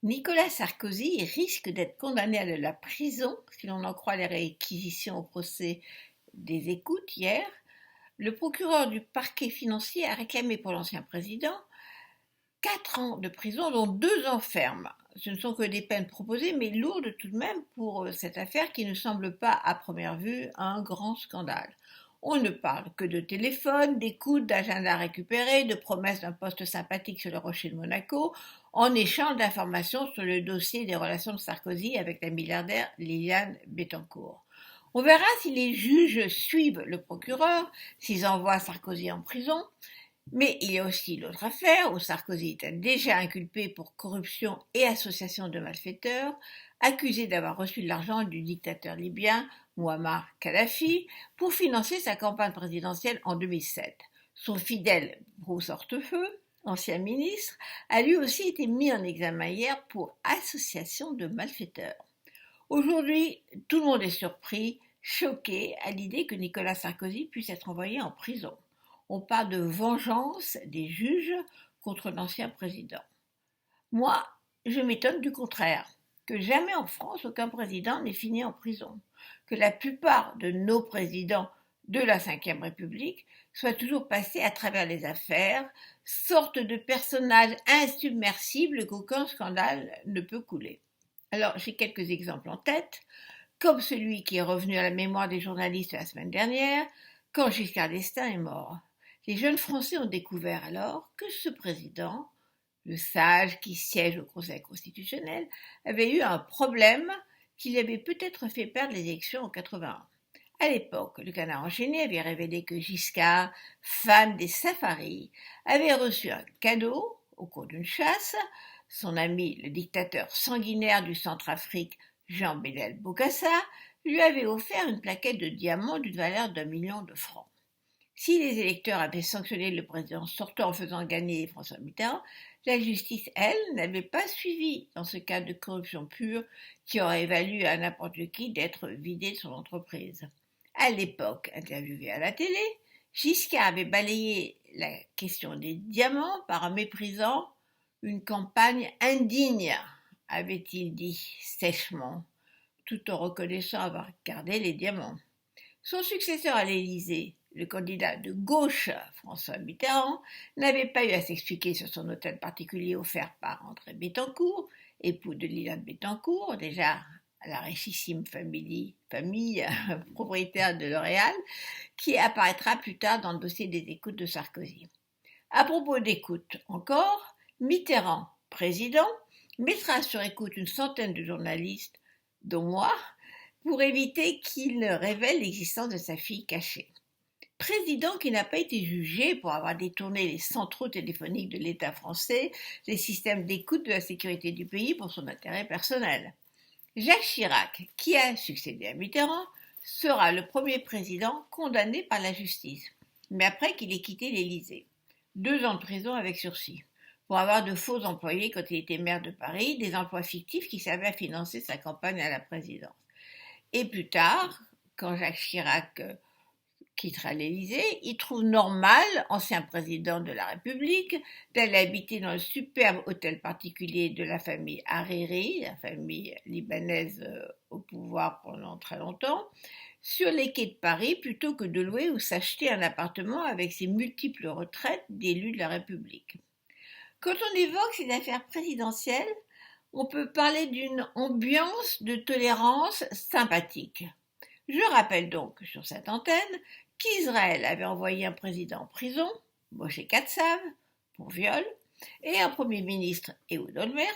Nicolas Sarkozy risque d'être condamné à de la prison, si l'on en croit les réquisitions au procès des écoutes hier. Le procureur du parquet financier a réclamé pour l'ancien président 4 ans de prison, dont 2 ans ferme. Ce ne sont que des peines proposées, mais lourdes tout de même pour cette affaire qui ne semble pas, à première vue, un grand scandale. On ne parle que de téléphone, d'écoute, d'agenda récupéré, de promesses d'un poste sympathique sur le rocher de Monaco, en échange d'informations sur le dossier des relations de Sarkozy avec la milliardaire Liliane Bettencourt. On verra si les juges suivent le procureur, s'ils envoient Sarkozy en prison. Mais il y a aussi l'autre affaire où Sarkozy était déjà inculpé pour corruption et association de malfaiteurs, accusé d'avoir reçu de l'argent du dictateur libyen Muammar Kadhafi pour financer sa campagne présidentielle en 2007. Son fidèle Bruce Hortefeux, ancien ministre, a lui aussi été mis en examen hier pour association de malfaiteurs. Aujourd'hui, tout le monde est surpris, choqué à l'idée que Nicolas Sarkozy puisse être envoyé en prison. On parle de vengeance des juges contre l'ancien président. Moi, je m'étonne du contraire, que jamais en France aucun président n'ait fini en prison, que la plupart de nos présidents de la Ve République soient toujours passés à travers les affaires, sorte de personnages insubmersibles qu'aucun scandale ne peut couler. Alors, j'ai quelques exemples en tête, comme celui qui est revenu à la mémoire des journalistes la semaine dernière, quand Giscard d'Estaing est mort. Les jeunes Français ont découvert alors que ce président, le sage qui siège au Conseil constitutionnel, avait eu un problème qui lui avait peut-être fait perdre les élections en 81. À l'époque, le Canard enchaîné avait révélé que Giscard, fan des safaris, avait reçu un cadeau au cours d'une chasse. Son ami, le dictateur sanguinaire du Centrafrique, Jean Bédel Bokassa, lui avait offert une plaquette de diamants d'une valeur d'1 million de francs. Si les électeurs avaient sanctionné le président sortant en faisant gagner François Mitterrand, la justice, elle, n'avait pas suivi dans ce cas de corruption pure qui aurait valu à n'importe qui d'être vidé de son entreprise. À l'époque, interviewé à la télé, Giscard avait balayé la question des diamants par un méprisant une campagne indigne, avait-il dit sèchement, tout en reconnaissant avoir gardé les diamants. Son successeur à l'Élysée, le candidat de gauche François Mitterrand, n'avait pas eu à s'expliquer sur son hôtel particulier offert par André Bettencourt, époux de Liliane Bettencourt, déjà la richissime famille propriétaire de L'Oréal, qui apparaîtra plus tard dans le dossier des écoutes de Sarkozy. À propos d'écoute encore, Mitterrand, président, mettra sur écoute une centaine de journalistes, dont moi, pour éviter qu'il ne révèle l'existence de sa fille cachée. Président qui n'a pas été jugé pour avoir détourné les centraux téléphoniques de l'État français, les systèmes d'écoute de la sécurité du pays pour son intérêt personnel. Jacques Chirac, qui a succédé à Mitterrand, sera le premier président condamné par la justice, mais après qu'il ait quitté l'Élysée. 2 ans de prison avec sursis, pour avoir de faux employés quand il était maire de Paris, des emplois fictifs qui servaient à financer sa campagne à la présidence. Et plus tard, quand Jacques Chirac quittera l'Élysée, il trouve normal, ancien président de la République, d'aller habiter dans le superbe hôtel particulier de la famille Hariri, la famille libanaise au pouvoir pendant très longtemps, sur les quais de Paris plutôt que de louer ou s'acheter un appartement avec ses multiples retraites d'élus de la République. Quand on évoque ces affaires présidentielles, on peut parler d'une ambiance de tolérance sympathique. Je rappelle donc sur cette antenne qu'Israël avait envoyé un président en prison, Moshe Katsav, pour viol, et un premier ministre, Ehud Olmert,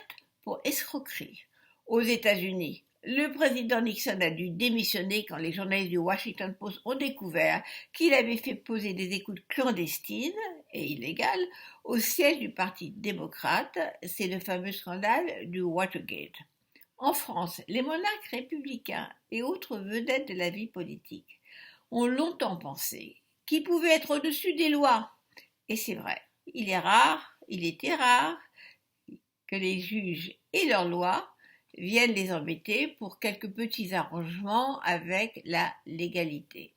pour escroquerie. Aux États-Unis, le président Nixon a dû démissionner quand les journalistes du Washington Post ont découvert qu'il avait fait poser des écoutes clandestines et illégales au siège du Parti démocrate. C'est le fameux scandale du Watergate. En France, les monarques républicains et autres vedettes de la vie politique ont longtemps pensé qu'ils pouvaient être au-dessus des lois. Et c'est vrai, il était rare que les juges et leurs lois viennent les embêter pour quelques petits arrangements avec la légalité.